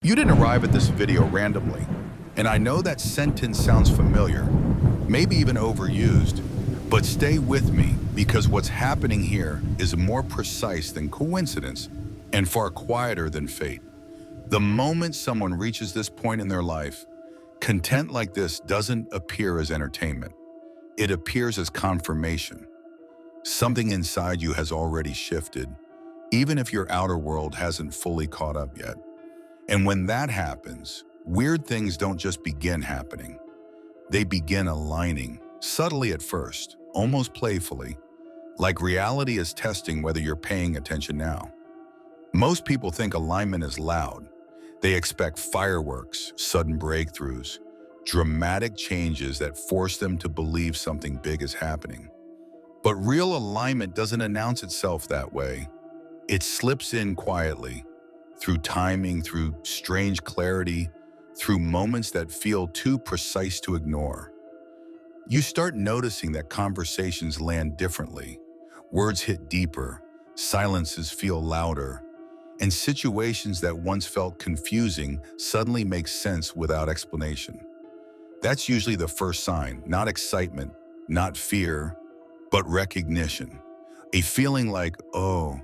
You didn't arrive at this video randomly, and I know that sentence sounds familiar, maybe even overused, but stay with me because what's happening here is more precise than coincidence and far quieter than fate. The moment someone reaches this point in their life, content like this doesn't appear as entertainment. It appears as confirmation. Something inside you has already shifted, even if your outer world hasn't fully caught up yet. And when that happens, weird things don't just begin happening. They begin aligning, subtly at first, almost playfully, like reality is testing whether you're paying attention now. Most people think alignment is loud. They expect fireworks, sudden breakthroughs, dramatic changes that force them to believe something big is happening. But real alignment doesn't announce itself that way. It slips in quietly, through timing, through strange clarity, through moments that feel too precise to ignore. You start noticing that conversations land differently, words hit deeper, silences feel louder, and situations that once felt confusing suddenly make sense without explanation. That's usually the first sign, not excitement, not fear, but recognition. A feeling like, oh,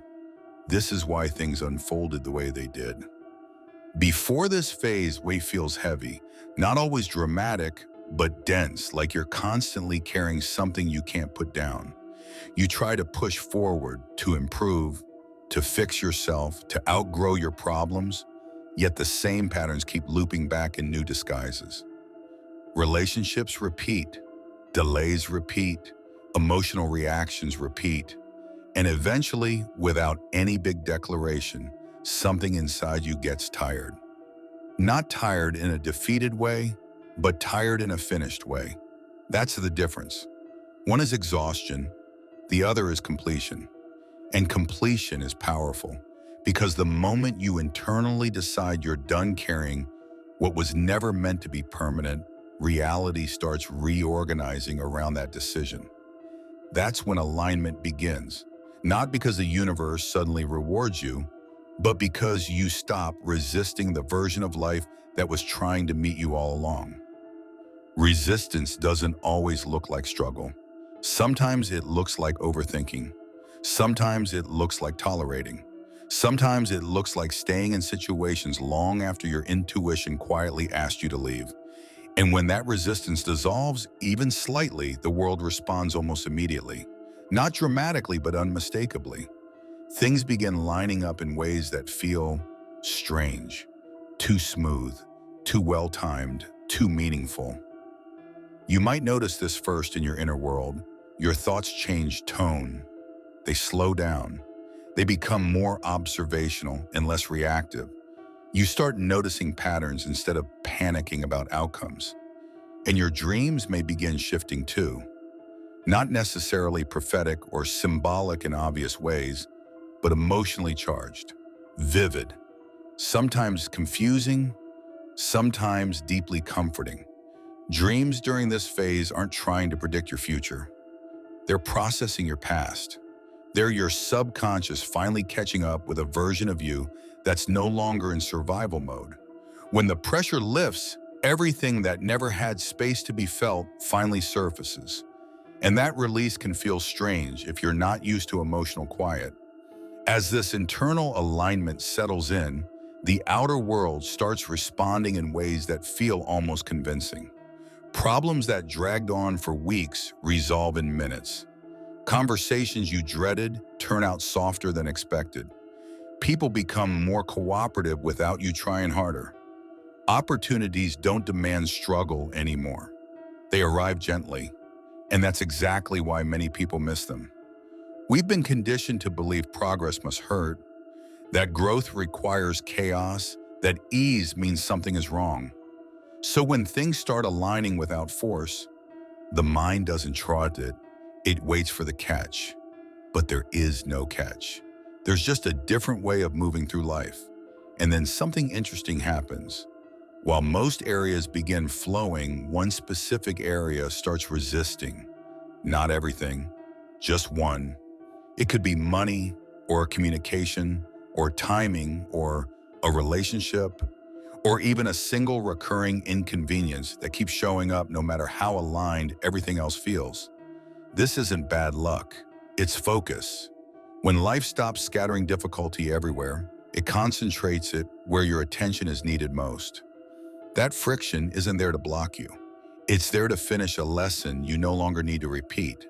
this is why things unfolded the way they did. Before this phase, weight feels heavy, not always dramatic, but dense, like you're constantly carrying something you can't put down. You try to push forward, to improve, to fix yourself, to outgrow your problems, yet the same patterns keep looping back in new disguises. Relationships repeat, delays repeat, emotional reactions repeat, and eventually, without any big declaration, something inside you gets tired. Not tired in a defeated way, but tired in a finished way. That's the difference. One is exhaustion, the other is completion. And completion is powerful because the moment you internally decide you're done carrying what was never meant to be permanent, reality starts reorganizing around that decision. That's when alignment begins. Not because the universe suddenly rewards you, but because you stop resisting the version of life that was trying to meet you all along. Resistance doesn't always look like struggle. Sometimes it looks like overthinking. Sometimes it looks like tolerating. Sometimes it looks like staying in situations long after your intuition quietly asked you to leave. And when that resistance dissolves, even slightly, the world responds almost immediately. Not dramatically, but unmistakably. Things begin lining up in ways that feel strange, too smooth, too well-timed, too meaningful. You might notice this first in your inner world. Your thoughts change tone. They slow down. They become more observational and less reactive. You start noticing patterns instead of panicking about outcomes. And your dreams may begin shifting too. Not necessarily prophetic or symbolic in obvious ways, but emotionally charged, vivid, sometimes confusing, sometimes deeply comforting. Dreams during this phase aren't trying to predict your future. They're processing your past. They're your subconscious finally catching up with a version of you that's no longer in survival mode. When the pressure lifts, everything that never had space to be felt finally surfaces. And that release can feel strange if you're not used to emotional quiet. As this internal alignment settles in, the outer world starts responding in ways that feel almost convincing. Problems that dragged on for weeks resolve in minutes. Conversations you dreaded turn out softer than expected. People become more cooperative without you trying harder. Opportunities don't demand struggle anymore. They arrive gently, and that's exactly why many people miss them. We've been conditioned to believe progress must hurt, that growth requires chaos, that ease means something is wrong. So when things start aligning without force, the mind doesn't trot it, it waits for the catch. But there is no catch. There's just a different way of moving through life. And then something interesting happens. While most areas begin flowing, one specific area starts resisting. Not everything, just one. It could be money, or communication, or timing, or a relationship, or even a single recurring inconvenience that keeps showing up no matter how aligned everything else feels. This isn't bad luck, it's focus. When life stops scattering difficulty everywhere, it concentrates it where your attention is needed most. That friction isn't there to block you. It's there to finish a lesson you no longer need to repeat.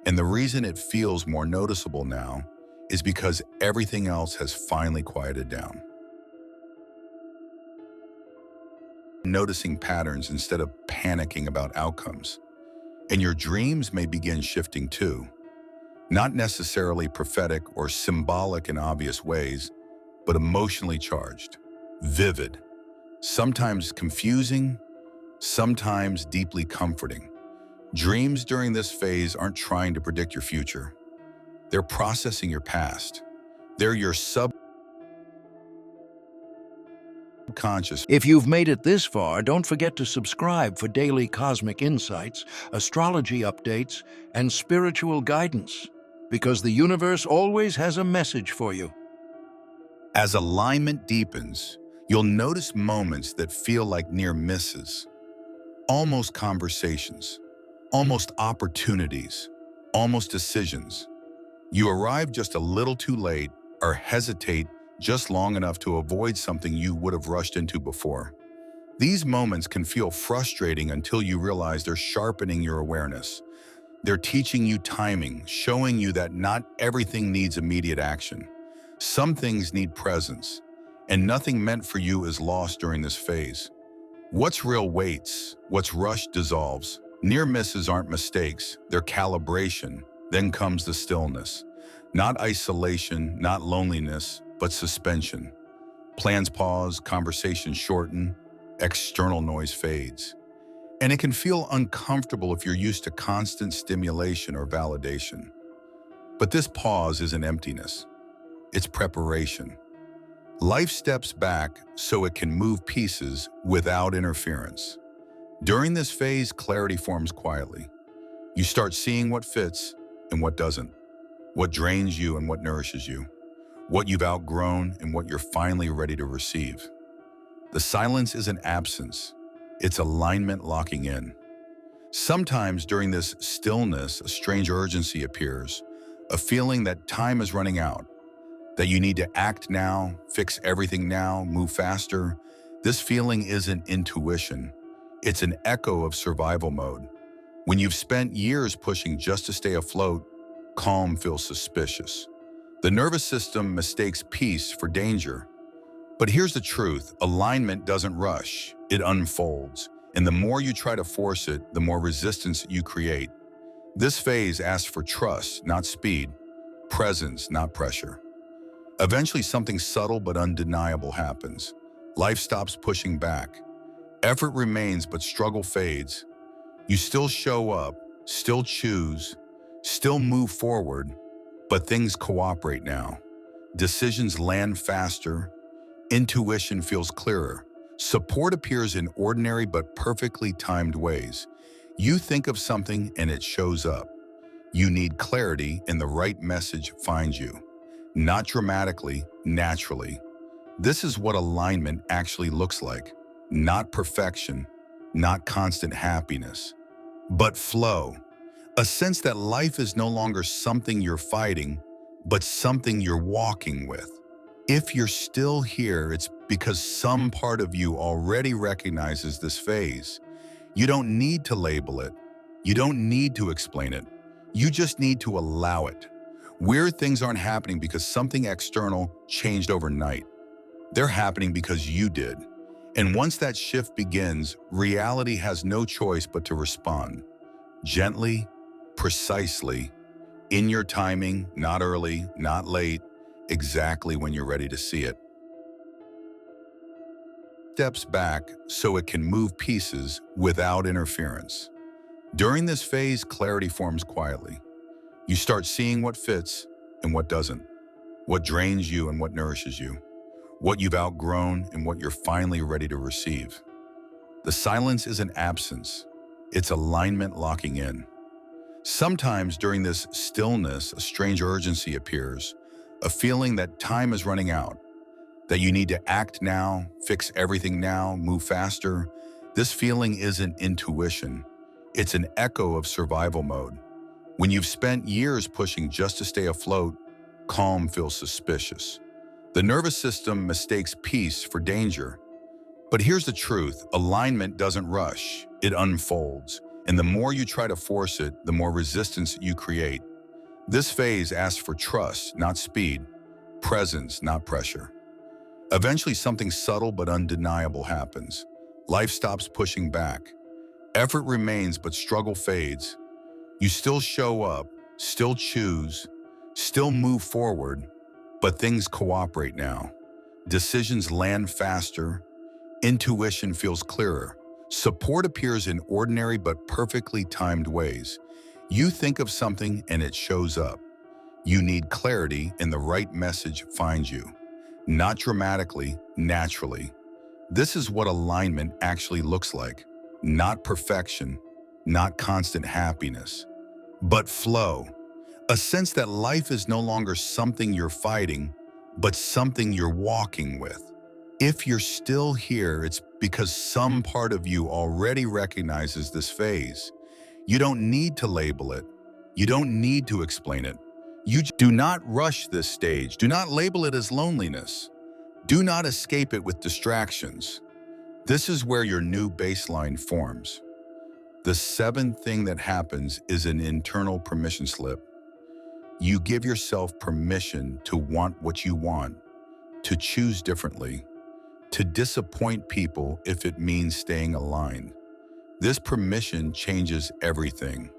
And the reason it feels more noticeable now is because everything else has finally quieted down. Noticing patterns instead of panicking about outcomes. And your dreams may begin shifting too. Not necessarily prophetic or symbolic in obvious ways, but emotionally charged, vivid, sometimes confusing, sometimes deeply comforting. Dreams during this phase aren't trying to predict your future. They're processing your past. They're your subconscious. If you've made it this far, don't forget to subscribe for daily cosmic insights, astrology updates, and spiritual guidance, because the universe always has a message for you. As alignment deepens, you'll notice moments that feel like near misses, almost conversations, almost opportunities, almost decisions. You arrive just a little too late or hesitate just long enough to avoid something you would have rushed into before. These moments can feel frustrating until you realize they're sharpening your awareness. They're teaching you timing, showing you that not everything needs immediate action. Some things need presence, and nothing meant for you is lost during this phase. What's real waits, what's rushed dissolves. Near misses aren't mistakes, they're calibration. Then comes the stillness. Not isolation, not loneliness, but suspension. Plans pause, conversations shorten, external noise fades. And it can feel uncomfortable if you're used to constant stimulation or validation. But this pause isn't emptiness. It's preparation. Life steps back so it can move pieces without interference. During this phase, clarity forms quietly. You start seeing what fits and what doesn't, what drains you and what nourishes you, what you've outgrown and what you're finally ready to receive. The silence isn't absence, it's alignment locking in. Sometimes during this stillness, a strange urgency appears, a feeling that time is running out, that you need to act now, fix everything now, move faster. This feeling isn't intuition. It's an echo of survival mode. When you've spent years pushing just to stay afloat, calm feels suspicious. The nervous system mistakes peace for danger. But here's the truth, alignment doesn't rush, it unfolds. And the more you try to force it, the more resistance you create. This phase asks for trust, not speed, presence, not pressure. Eventually, something subtle but undeniable happens. Life stops pushing back. Effort remains, but struggle fades. You still show up, still choose, still move forward, but things cooperate now. Decisions land faster. Intuition feels clearer. Support appears in ordinary but perfectly timed ways. You think of something and it shows up. You need clarity and the right message finds you. Not dramatically, naturally. This is what alignment actually looks like. Not perfection, not constant happiness, but flow. A sense that life is no longer something you're fighting, but something you're walking with. If you're still here, it's because some part of you already recognizes this phase. You don't need to label it. You don't need to explain it. You just need to allow it. Weird things aren't happening because something external changed overnight. They're happening because you did. And once that shift begins, reality has no choice but to respond. Gently, precisely, in your timing, not early, not late, exactly when you're ready to see it. Steps back so it can move pieces without interference. During this phase, clarity forms quietly. You start seeing what fits and what doesn't, what drains you and what nourishes you, what you've outgrown and what you're finally ready to receive. The silence isn't absence, it's alignment locking in. Sometimes during this stillness, a strange urgency appears, a feeling that time is running out, that you need to act now, fix everything now, move faster. This feeling isn't intuition. It's an echo of survival mode. When you've spent years pushing just to stay afloat, calm feels suspicious. The nervous system mistakes peace for danger. But here's the truth, alignment doesn't rush, it unfolds. And the more you try to force it, the more resistance you create. This phase asks for trust, not speed, presence, not pressure. Eventually, something subtle but undeniable happens. Life stops pushing back. Effort remains, but struggle fades. You still show up, still choose, still move forward, but things cooperate now. Decisions land faster, intuition feels clearer. Support appears in ordinary but perfectly timed ways. You think of something and it shows up. You need clarity and the right message finds you. Not dramatically, naturally. This is what alignment actually looks like. Not perfection, not constant happiness, but flow. A sense that life is no longer something you're fighting, but something you're walking with. If you're still here, it's because some part of you already recognizes this phase. You don't need to label it. You don't need to explain it. Do not rush this stage. Do not label it as loneliness. Do not escape it with distractions. This is where your new baseline forms. The seventh thing that happens is an internal permission slip. You give yourself permission to want what you want, to choose differently, to disappoint people if it means staying aligned. This permission changes everything.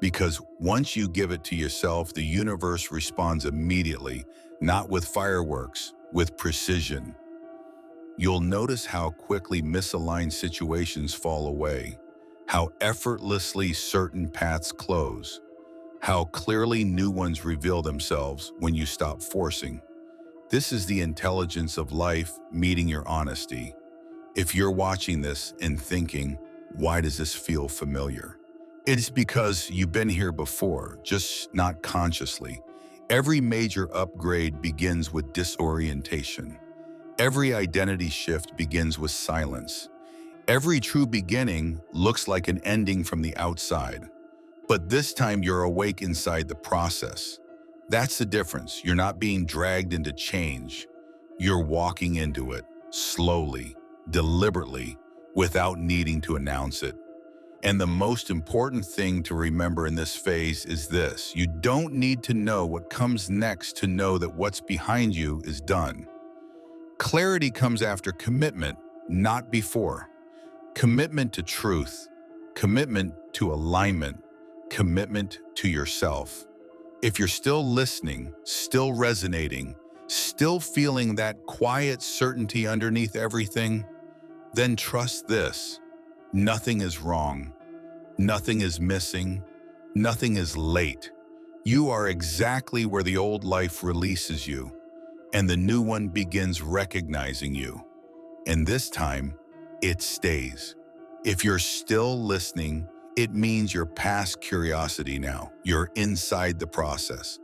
Because once you give it to yourself, the universe responds immediately, not with fireworks, with precision. You'll notice how quickly misaligned situations fall away, how effortlessly certain paths close, how clearly new ones reveal themselves when you stop forcing. This is the intelligence of life meeting your honesty. If you're watching this and thinking, why does this feel familiar? It's because you've been here before, just not consciously. Every major upgrade begins with disorientation. Every identity shift begins with silence. Every true beginning looks like an ending from the outside. But this time you're awake inside the process. That's the difference. You're not being dragged into change. You're walking into it, slowly, deliberately, without needing to announce it. And the most important thing to remember in this phase is this: you don't need to know what comes next to know that what's behind you is done. Clarity comes after commitment, not before. Commitment to truth, commitment to alignment, commitment to yourself. If you're still listening, still resonating, still feeling that quiet certainty underneath everything, then trust this: nothing is wrong, nothing is missing, nothing is late. You are exactly where the old life releases you, and the new one begins recognizing you. And this time, it stays. If you're still listening, it means you're past curiosity now. You're inside the process.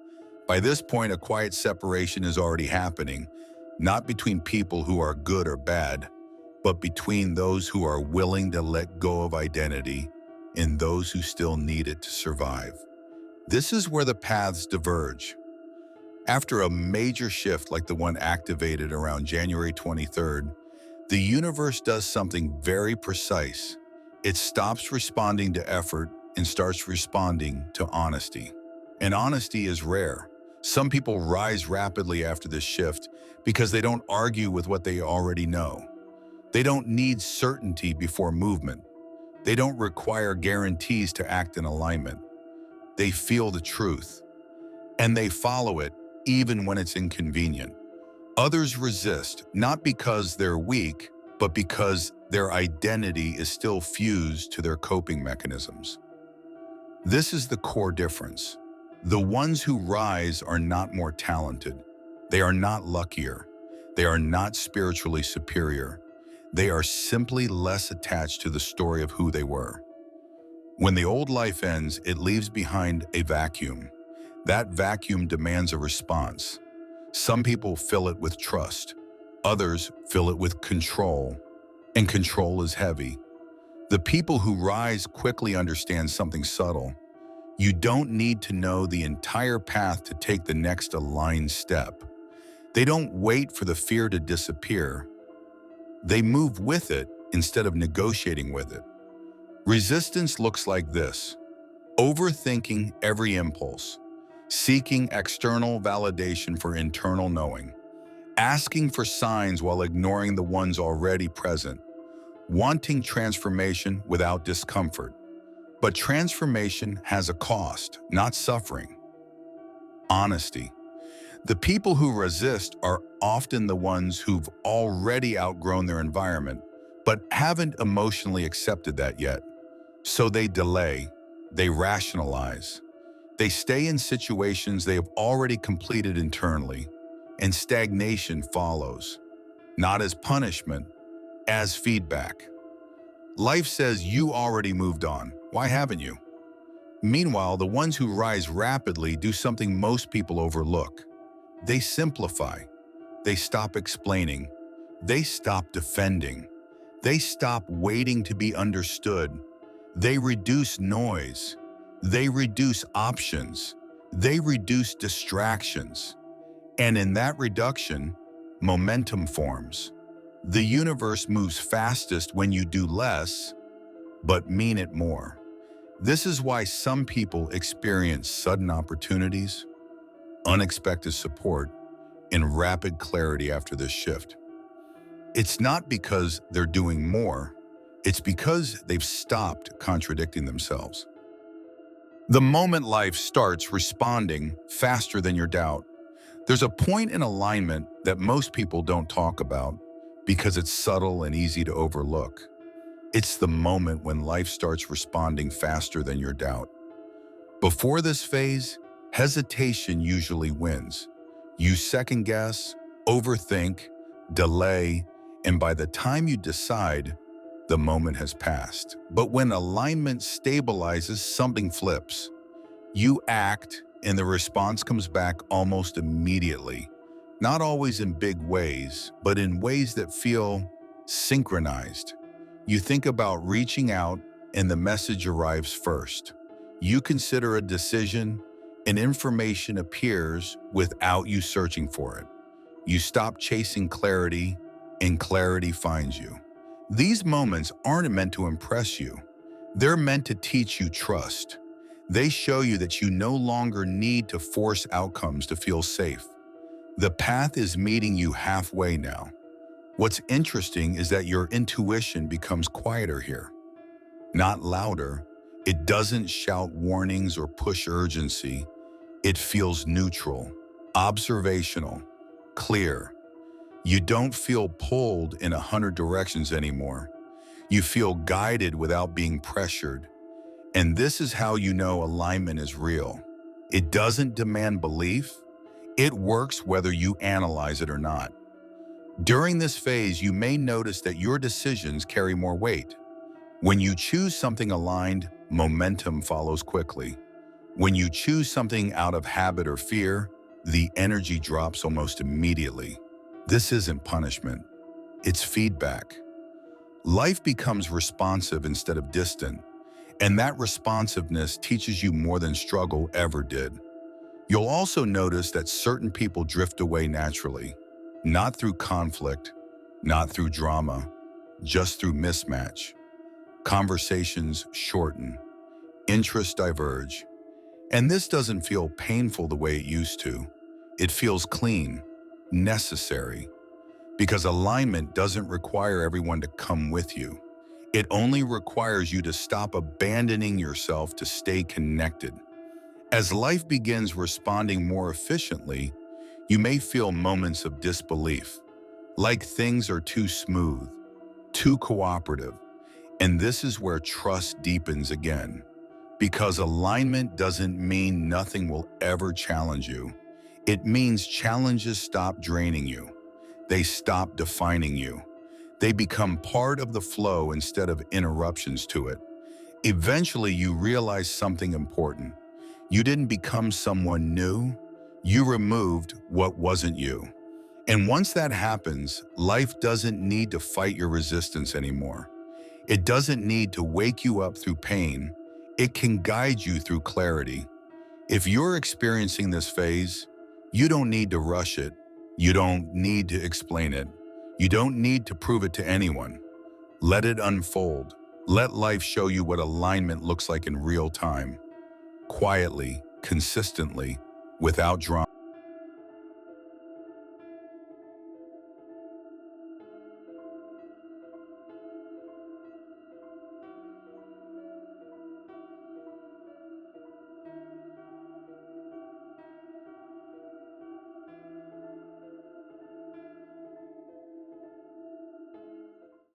By this point, a quiet separation is already happening, not between people who are good or bad, but between those who are willing to let go of identity and those who still need it to survive. This is where the paths diverge. After a major shift like the one activated around January 23rd, the universe does something very precise. It stops responding to effort and starts responding to honesty. And honesty is rare. Some people rise rapidly after this shift because they don't argue with what they already know. They don't need certainty before movement. They don't require guarantees to act in alignment. They feel the truth, and they follow it even when it's inconvenient. Others resist, not because they're weak, but because their identity is still fused to their coping mechanisms. This is the core difference. The ones who rise are not more talented. They are not luckier. They are not spiritually superior. They are simply less attached to the story of who they were. When the old life ends, it leaves behind a vacuum. That vacuum demands a response. Some people fill it with trust. Others fill it with control, and control is heavy. The people who rise quickly understand something subtle. You don't need to know the entire path to take the next aligned step. They don't wait for the fear to disappear. They move with it instead of negotiating with it. Resistance looks like this: overthinking every impulse, seeking external validation for internal knowing, asking for signs while ignoring the ones already present, wanting transformation without discomfort. But transformation has a cost, not suffering. Honesty. The people who resist are often the ones who've already outgrown their environment, but haven't emotionally accepted that yet. So they delay, they rationalize, they stay in situations they have already completed internally, and stagnation follows, not as punishment, as feedback. Life says you already moved on. Why haven't you? Meanwhile, the ones who rise rapidly do something most people overlook. They simplify. They stop explaining. They stop defending. They stop waiting to be understood. They reduce noise. They reduce options. They reduce distractions. And in that reduction, momentum forms. The universe moves fastest when you do less, but mean it more. This is why some people experience sudden opportunities, unexpected support, and rapid clarity after this shift. It's not because they're doing more, it's because they've stopped contradicting themselves. The moment life starts responding faster than your doubt, there's a point in alignment that most people don't talk about because it's subtle and easy to overlook. It's the moment when life starts responding faster than your doubt. Before this phase, hesitation usually wins. You second guess, overthink, delay, and by the time you decide, the moment has passed. But when alignment stabilizes, something flips. You act, and the response comes back almost immediately. Not always in big ways, but in ways that feel synchronized. You think about reaching out, and the message arrives first. You consider a decision, and information appears without you searching for it. You stop chasing clarity, and clarity finds you. These moments aren't meant to impress you. They're meant to teach you trust. They show you that you no longer need to force outcomes to feel safe. The path is meeting you halfway now. What's interesting is that your intuition becomes quieter here. Not louder. It doesn't shout warnings or push urgency. It feels neutral, observational, clear. You don't feel pulled in 100 directions anymore. You feel guided without being pressured. And this is how you know alignment is real. It doesn't demand belief. It works whether you analyze it or not. During this phase, you may notice that your decisions carry more weight. When you choose something aligned, momentum follows quickly. When you choose something out of habit or fear, the energy drops almost immediately. This isn't punishment. It's feedback. Life becomes responsive instead of distant, and that responsiveness teaches you more than struggle ever did. You'll also notice that certain people drift away naturally, not through conflict, not through drama, just through mismatch. Conversations shorten, interests diverge, and this doesn't feel painful the way it used to. It feels clean, necessary, because alignment doesn't require everyone to come with you. It only requires you to stop abandoning yourself to stay connected. As life begins responding more efficiently, you may feel moments of disbelief, like things are too smooth, too cooperative. And this is where trust deepens again, because alignment doesn't mean nothing will ever challenge you. It means challenges stop draining you. They stop defining you. They become part of the flow instead of interruptions to it. Eventually, you realize something important. You didn't become someone new. You removed what wasn't you. And once that happens, life doesn't need to fight your resistance anymore. It doesn't need to wake you up through pain. It can guide you through clarity. If you're experiencing this phase, you don't need to rush it. You don't need to explain it. You don't need to prove it to anyone. Let it unfold. Let life show you what alignment looks like in real time, quietly, consistently, without drama.